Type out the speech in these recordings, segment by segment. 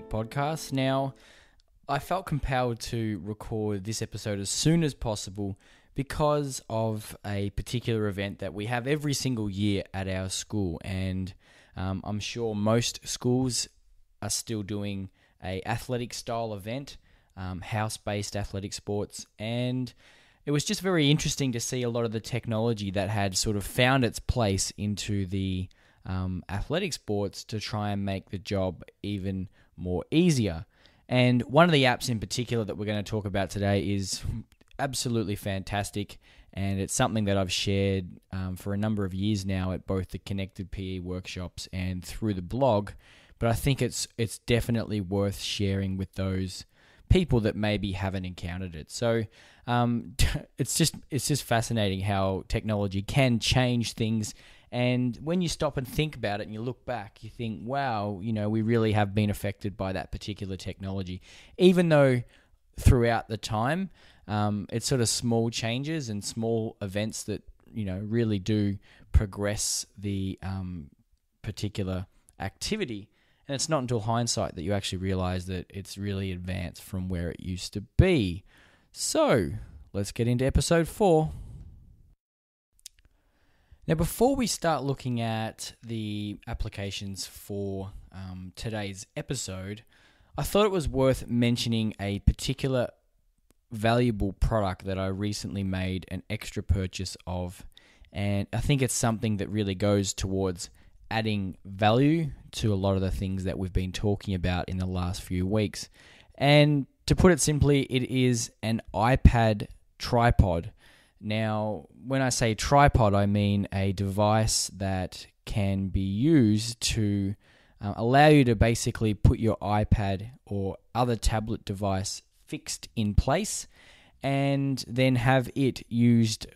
fantastic podcast. Now, I felt compelled to record this episode as soon as possible because of a particular event that we have every single year at our school, and I'm sure most schools are still doing a athletic style event, house-based athletic sports, and it was just very interesting to see a lot of the technology that had sort of found its place into the athletic sports to try and make the job even more easier. And one of the apps in particular that we're going to talk about today is absolutely fantastic, and it's something that I've shared for a number of years now at both the Connected PE workshops and through the blog, but I think it's definitely worth sharing with those people that maybe haven't encountered it. So it's just fascinating how technology can change things, and when you stop and think about it and you look back, you think, wow, we really have been affected by that particular technology, even though throughout the time it's sort of small changes and small events that really do progress the particular activity. And it's not until hindsight that you actually realize that it's really advanced from where it used to be. So, let's get into episode 4. Now, before we start looking at the applications for today's episode, I thought it was worth mentioning a particular valuable product that I recently made an extra purchase of. And I think it's something that really goes towards adding value to a lot of the things that we've been talking about in the last few weeks. And to put it simply, it is an iPad tripod. Now, when I say tripod, I mean a device that can be used to allow you to basically put your iPad or other tablet device fixed in place and then have it used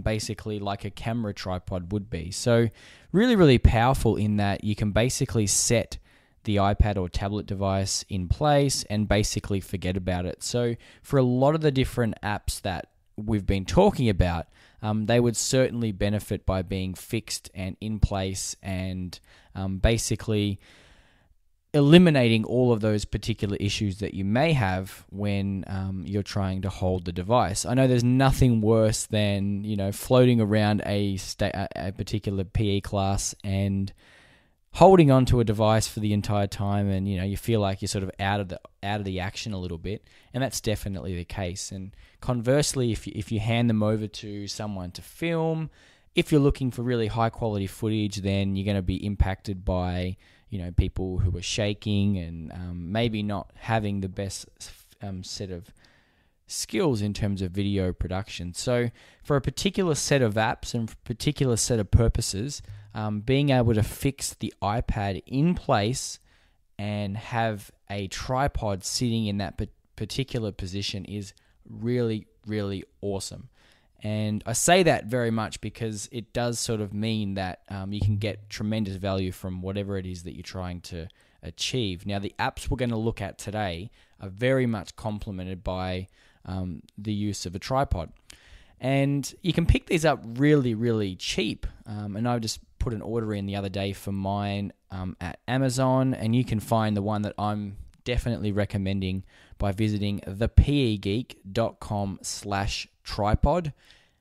basically like a camera tripod would be. So really, really powerful in that you can basically set the iPad or tablet device in place and basically forget about it. So for a lot of the different apps that we've been talking about, they would certainly benefit by being fixed and in place and basically eliminating all of those particular issues that you may have when you're trying to hold the device. I know there's nothing worse than floating around a particular PE class and holding onto a device for the entire time, and you feel like you're sort of out of the action a little bit, and that's definitely the case. And conversely, if you hand them over to someone to film, if you're looking for really high quality footage, then you're going to be impacted by people who are shaking and maybe not having the best set of skills in terms of video production. So for a particular set of apps and for a particular set of purposes, being able to fix the iPad in place and have a tripod sitting in that particular position is really, really awesome. And I say that very much because it does sort of mean that you can get tremendous value from whatever it is that you're trying to achieve. Now, the apps we're going to look at today are very much complemented by the use of a tripod. And you can pick these up really, really cheap. And I just put an order in the other day for mine at Amazon, and you can find the one that I'm definitely recommending by visiting thepegeek.com/tripod.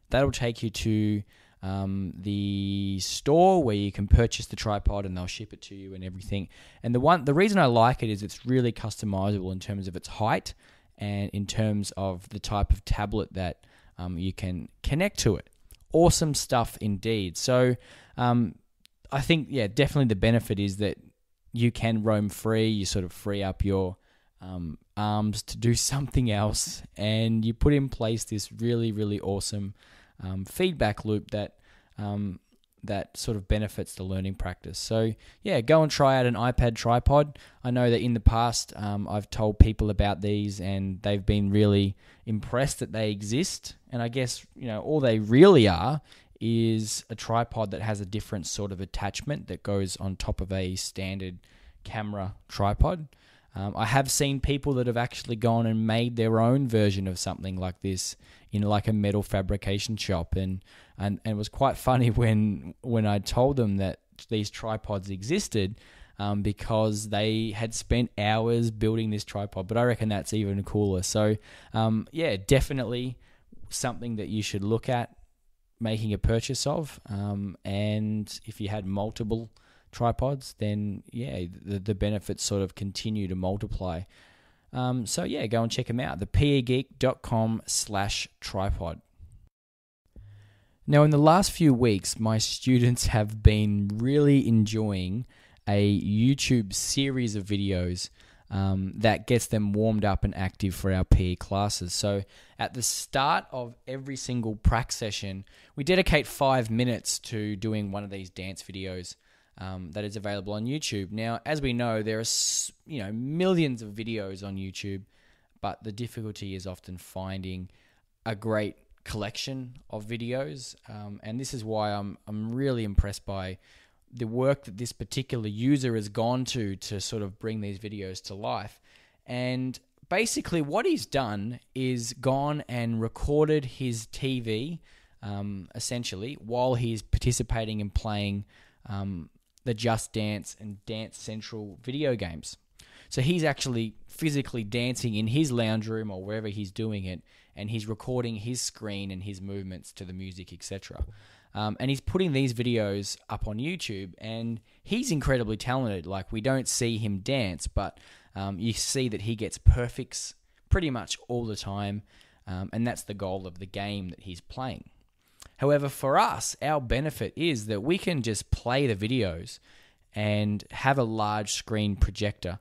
That'll take you to the store where you can purchase the tripod and they'll ship it to you and everything. And the reason I like it is it's really customizable in terms of its height and in terms of the type of tablet that you can connect to it. Awesome stuff indeed. So I think, definitely the benefit is that you can roam free. You sort of free up your arms to do something else, and you put in place this really, really awesome feedback loop that sort of benefits the learning practice. So go and try out an iPad tripod. I know that in the past I've told people about these and they've been really impressed that they exist, and I guess all they really are is a tripod that has a different sort of attachment that goes on top of a standard camera tripod. I have seen people that have actually gone and made their own version of something like this in like a metal fabrication shop, and it was quite funny when I told them that these tripods existed. because they had spent hours building this tripod. But I reckon that's even cooler. So, yeah, definitely something that you should look at making a purchase of. And if you had multiple tripods, then yeah, the benefits sort of continue to multiply. So yeah, go and check them out. thepegeek.com/tripod. Now, in the last few weeks, my students have been really enjoying a YouTube series of videos that gets them warmed up and active for our PE classes. So at the start of every single prac session, we dedicate 5 minutes to doing one of these dance videos that is available on YouTube. Now, as we know, there are millions of videos on YouTube, but the difficulty is often finding a great collection of videos, and this is why I'm really impressed by the work that this particular user has gone to sort of bring these videos to life. And basically what he's done is gone and recorded his TV, essentially, while he's participating in playing the Just Dance and Dance Central video games. So he's actually physically dancing in his lounge room or wherever he's doing it, and he's recording his screen and his movements to the music, etc. And he's putting these videos up on YouTube, and he's incredibly talented. Like, we don't see him dance, but you see that he gets perfects pretty much all the time, and that's the goal of the game that he's playing. However, for us, our benefit is that we can just play the videos and have a large screen projector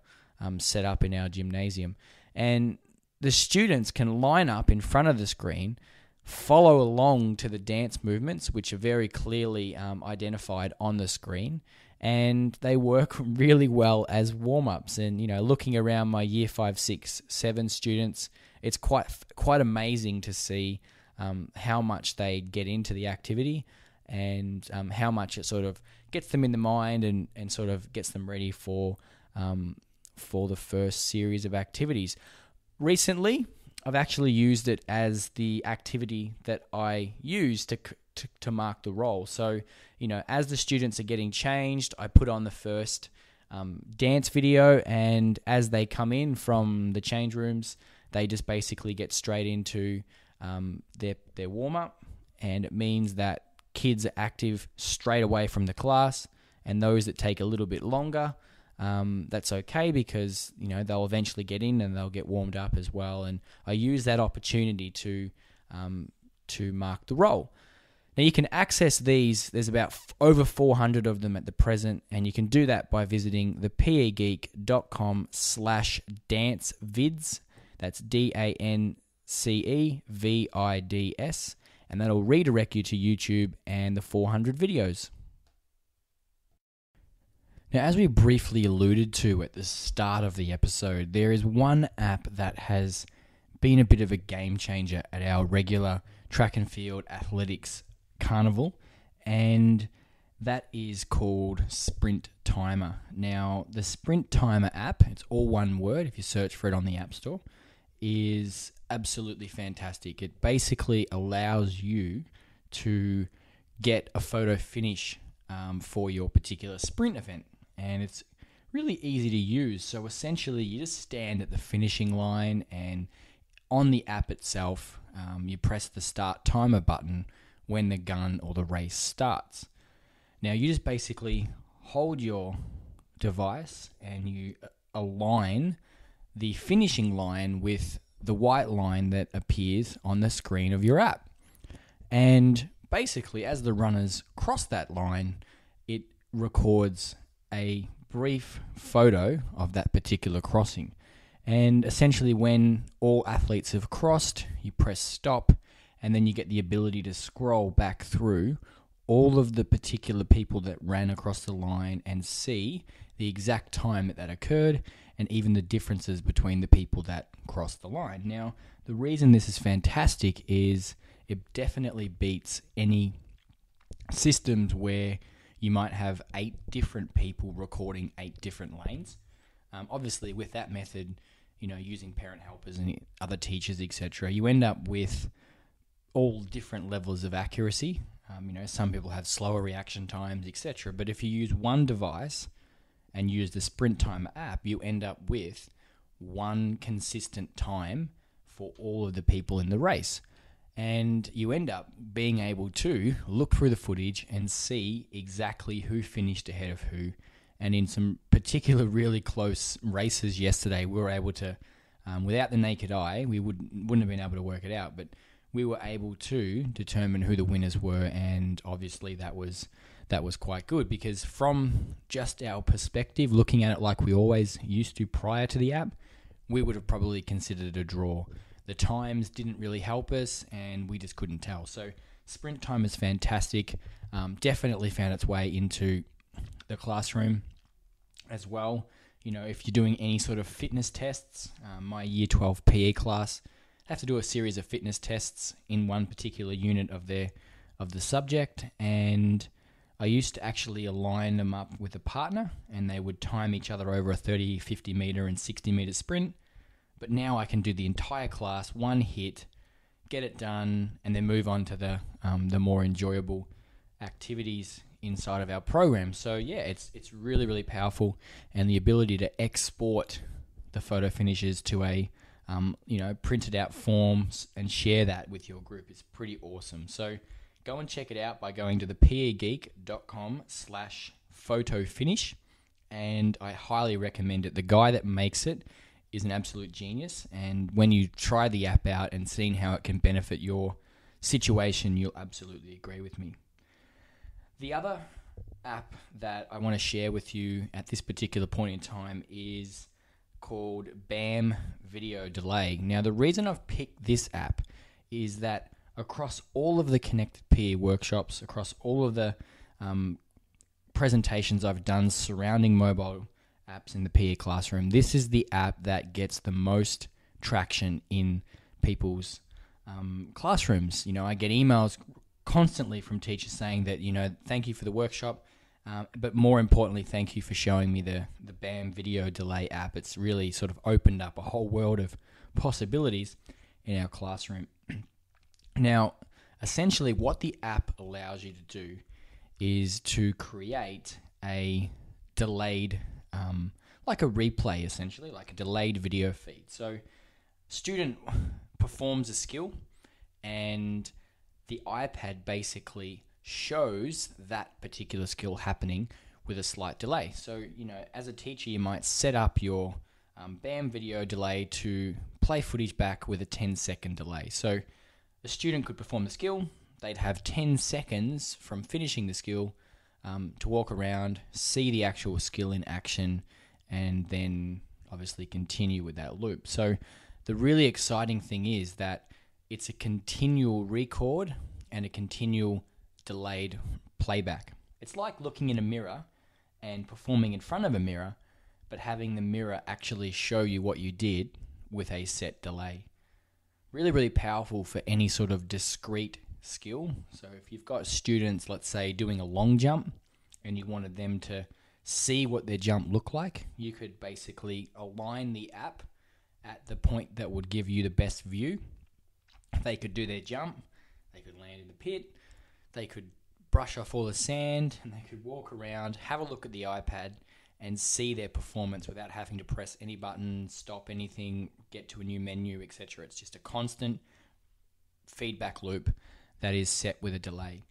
set up in our gymnasium, and the students can line up in front of the screen, follow along to the dance movements, which are very clearly identified on the screen, and they work really well as warm-ups. And, looking around my year 5, 6, 7 students, it's quite amazing to see how much they get into the activity, and how much it sort of gets them in the mind and sort of gets them ready for the first series of activities. Recently, I've actually used it as the activity that I use to mark the roll. So, as the students are getting changed, I put on the first dance video, and as they come in from the change rooms, they just basically get straight into their warm-up, and it means that kids are active straight away from the class, and those that take a little bit longer, that's okay, because they'll eventually get in and they'll get warmed up as well. And I use that opportunity to mark the roll. Now, you can access these. There's about over 400 of them at the present, and you can do that by visiting thepegeek.com/dancevids. That's DANCEVIDS, and that'll redirect you to YouTube and the 400 videos. Now, as we briefly alluded to at the start of the episode, there is one app that has been a bit of a game changer at our regular track and field athletics carnival, and that is called sprintTimer. Now, the sprintTimer app, it's all one word if you search for it on the App Store, is absolutely fantastic. It basically allows you to get a photo finish for your particular sprint event. And it's really easy to use. So essentially, you just stand at the finishing line, and on the app itself, you press the start timer button when the gun or the race starts. Now, you just basically hold your device and you align the finishing line with the white line that appears on the screen of your app. And basically, as the runners cross that line, it records a brief photo of that particular crossing. And essentially, when all athletes have crossed, you press stop, and then you get the ability to scroll back through all of the particular people that ran across the line and see the exact time that occurred, and even the differences between the people that crossed the line. Now, the reason this is fantastic is it definitely beats any systems where you might have 8 different people recording 8 different lanes. Obviously, with that method, using parent helpers and other teachers, etc., you end up with all different levels of accuracy. Some people have slower reaction times, etc. But if you use one device, and use the sprintTimer app, you end up with one consistent time for all of the people in the race. And you end up being able to look through the footage and see exactly who finished ahead of who. And in some particular really close races yesterday, we were able to, without the naked eye, we wouldn't have been able to work it out, but we were able to determine who the winners were, and obviously that was quite good, because from just our perspective, looking at it like we always used to prior to the app, we would have probably considered it a draw. The times didn't really help us, and we just couldn't tell. So sprintTimer is fantastic. Definitely found its way into the classroom as well. You know, if you're doing any sort of fitness tests, my Year 12 PE class have to do a series of fitness tests in one particular unit of the subject, and I used to actually align them up with a partner, and they would time each other over a 30, 50 meter and 60 meter sprint. But now I can do the entire class, one hit, get it done, and then move on to the more enjoyable activities inside of our program. So yeah, it's really, really powerful, and the ability to export the photo finishes to a printed out forms and share that with your group is pretty awesome. So go and check it out by going to thepegeek.com/photofinish, and I highly recommend it. The guy that makes it is an absolute genius, and when you try the app out and seeing how it can benefit your situation, you'll absolutely agree with me. The other app that I want to share with you at this particular point in time is called BAM Video Delay. Now, the reason I've picked this app is that across all of the Connected PE workshops, across all of the presentations I've done surrounding mobile apps in the PE classroom, this is the app that gets the most traction in people's classrooms. You know, I get emails constantly from teachers saying that, thank you for the workshop, but more importantly, thank you for showing me the BAM Video Delay app. It's really sort of opened up a whole world of possibilities in our classroom. Now, essentially what the app allows you to do is to create a delayed, like a replay essentially, like a delayed video feed. So student performs a skill, and the iPad basically shows that particular skill happening with a slight delay. So, as a teacher, you might set up your BAM video delay to play footage back with a 10-second delay. So the student could perform the skill, they'd have 10 seconds from finishing the skill to walk around, see the actual skill in action, and then obviously continue with that loop. So the really exciting thing is that it's a continual record and a continual delayed playback. It's like looking in a mirror and performing in front of a mirror, but having the mirror actually show you what you did with a set delay. Really, really powerful for any sort of discrete skill. So if you've got students, let's say, doing a long jump, and you wanted them to see what their jump looked like, you could basically align the app at the point that would give you the best view. They could do their jump, they could land in the pit, they could brush off all the sand, and they could walk around, have a look at the iPad, and see their performance without having to press any button, stop anything, get to a new menu, etc. It's just a constant feedback loop that is set with a delay.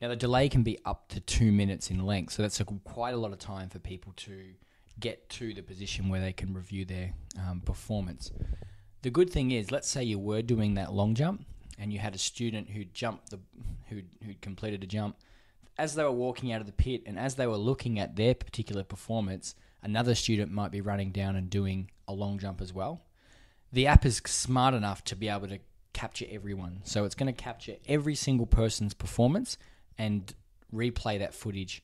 Now, the delay can be up to 2 minutes in length, so that's quite a lot of time for people to get to the position where they can review their performance. The good thing is, let's say you were doing that long jump and you had a student who'd completed a jump. As they were walking out of the pit and as they were looking at their particular performance, another student might be running down and doing a long jump as well. The app is smart enough to be able to capture everyone. So it's going to capture every single person's performance and replay that footage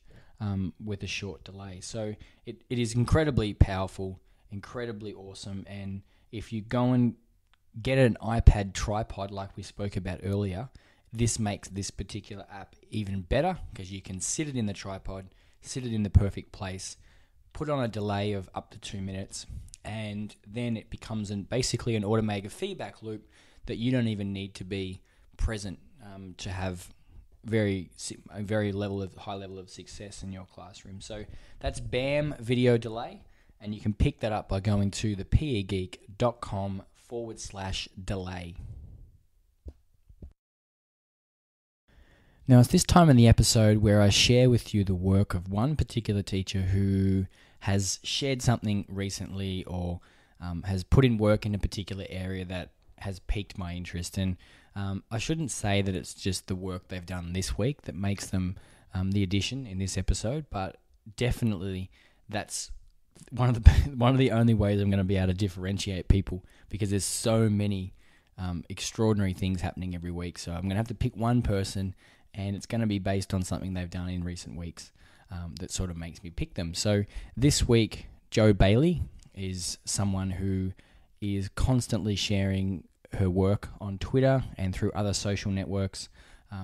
with a short delay. So it is incredibly powerful, incredibly awesome. And if you go and get an iPad tripod like we spoke about earlier, this makes this particular app even better because you can sit it in the tripod, sit it in the perfect place, put on a delay of up to 2 minutes, and then it becomes basically an automated feedback loop that you don't even need to be present to have a very high level of success in your classroom. So that's BAM video delay, and you can pick that up by going to thepegeek.com/delay. Now, it's this time in the episode where I share with you the work of one particular teacher who has shared something recently or has put in work in a particular area that has piqued my interest. And I shouldn't say that it's just the work they've done this week that makes them the addition in this episode, but definitely that's one of the only ways I'm going to be able to differentiate people, because there's so many extraordinary things happening every week. So I'm going to have to pick one person, and it's going to be based on something they've done in recent weeks that sort of makes me pick them. So this week, Jo Bailey is someone who is constantly sharing her work on Twitter and through other social networks.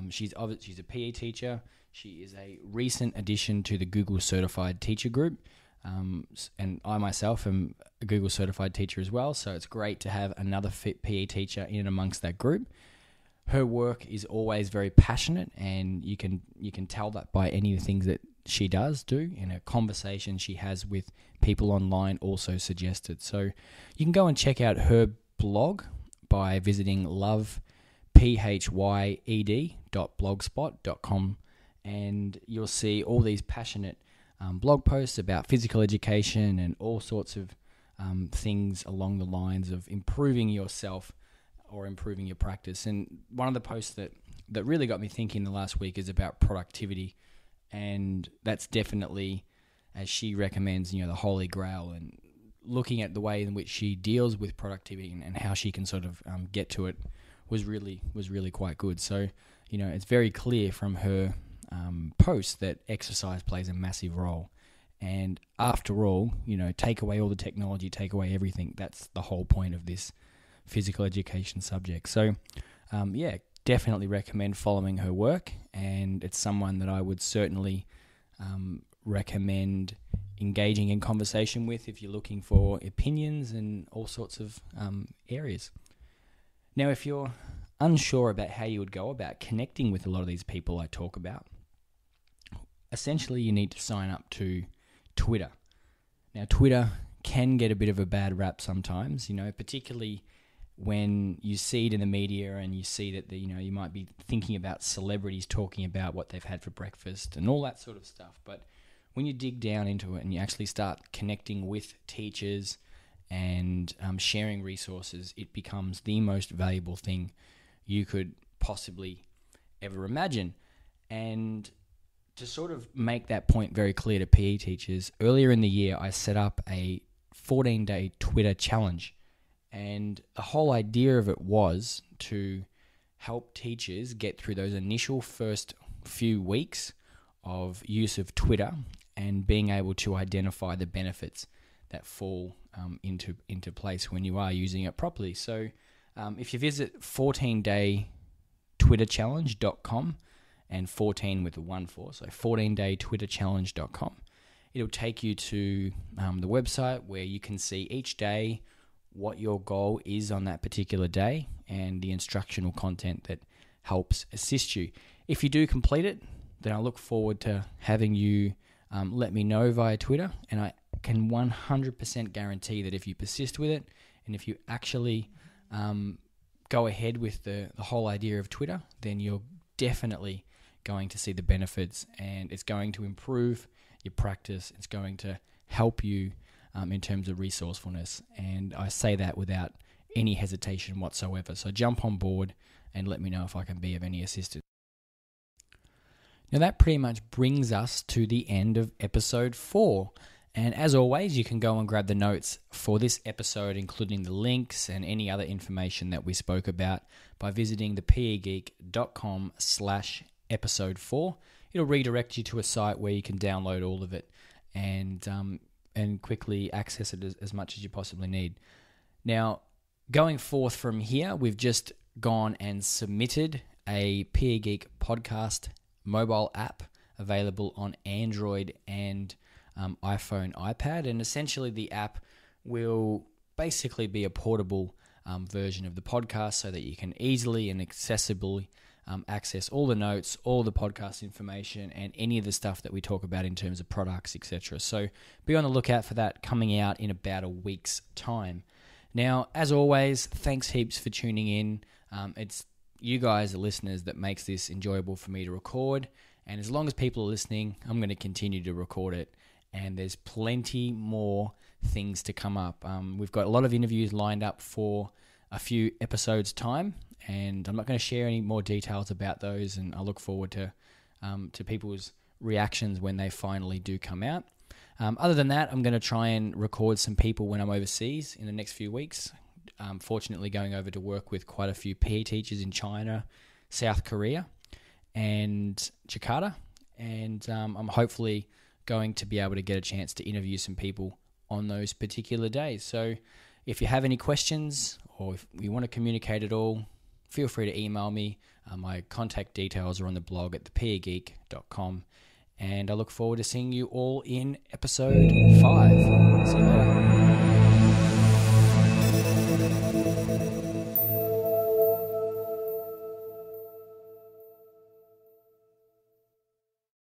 She's a PE teacher. She is a recent addition to the Google Certified Teacher group. And I myself am a Google Certified Teacher as well, so it's great to have another PE teacher in and amongst that group. Her work is always very passionate, and you can tell that by any of the things that she does do, and a conversation she has with people online also suggested. So you can go and check out her blog by visiting lovephyed.blogspot.com, and you'll see all these passionate blog posts about physical education and all sorts of things along the lines of improving yourself or improving your practice. And one of the posts that really got me thinking the last week is about productivity, and that's definitely, as she recommends, the holy grail, and looking at the way in which she deals with productivity and how she can sort of get to it was really quite good. So it's very clear from her post that exercise plays a massive role. And after all, take away all the technology, take away everything. That's the whole point of this physical education subject. So, definitely recommend following her work, and it's someone that I would certainly recommend engaging in conversation with if you're looking for opinions and all sorts of areas. Now, if you're unsure about how you would go about connecting with a lot of these people I talk about, essentially you need to sign up to Twitter. Now, Twitter can get a bit of a bad rap sometimes, particularly when you see it in the media and you see that you might be thinking about celebrities talking about what they've had for breakfast and all that sort of stuff. But when you dig down into it and you actually start connecting with teachers and sharing resources, it becomes the most valuable thing you could possibly ever imagine. And to sort of make that point very clear to PE teachers, earlier in the year I set up a 14-day Twitter challenge. And the whole idea of it was to help teachers get through those initial first few weeks of use of Twitter and being able to identify the benefits that fall into place when you are using it properly. So if you visit 14daytwitterchallenge.com, and 14 with a 1-4, so 14daytwitterchallenge.com, it'll take you to the website where you can see each day what your goal is on that particular day and the instructional content that helps assist you. If you do complete it, then I look forward to having you let me know via Twitter, and I can 100% guarantee that if you persist with it and if you actually go ahead with the whole idea of Twitter, then you're definitely going to see the benefits, and it's going to improve your practice. It's going to help you in terms of resourcefulness, and I say that without any hesitation whatsoever. So jump on board and let me know if I can be of any assistance. Now that pretty much brings us to the end of episode 4. And as always, you can go and grab the notes for this episode, including the links and any other information that we spoke about, by visiting thepegeek.com/episode 4. It'll redirect you to a site where you can download all of it and quickly access it as much as you possibly need. Now, going forth from here, we've just gone and submitted a PE Geek podcast mobile app available on Android and iPhone, iPad, and essentially the app will basically be a portable version of the podcast so that you can easily and accessibly access all the notes, all the podcast information, and any of the stuff that we talk about in terms of products, etc. So be on the lookout for that coming out in about a week's time. Now, as always, thanks heaps for tuning in. It's you guys, the listeners, that makes this enjoyable for me to record. And as long as people are listening, I'm going to continue to record it. And there's plenty more things to come up. We've got a lot of interviews lined up for a few episodes' time, and I'm not going to share any more details about those, and I look forward to people's reactions when they finally do come out. Other than that, I'm going to try and record some people when I'm overseas in the next few weeks. Fortunately, going over to work with quite a few PE teachers in China, South Korea, and Jakarta, and I'm hopefully going to be able to get a chance to interview some people on those particular days. So if you have any questions or if you want to communicate at all, feel free to email me. My contact details are on the blog at thepeergeek.com, and I look forward to seeing you all in episode 5. See you later.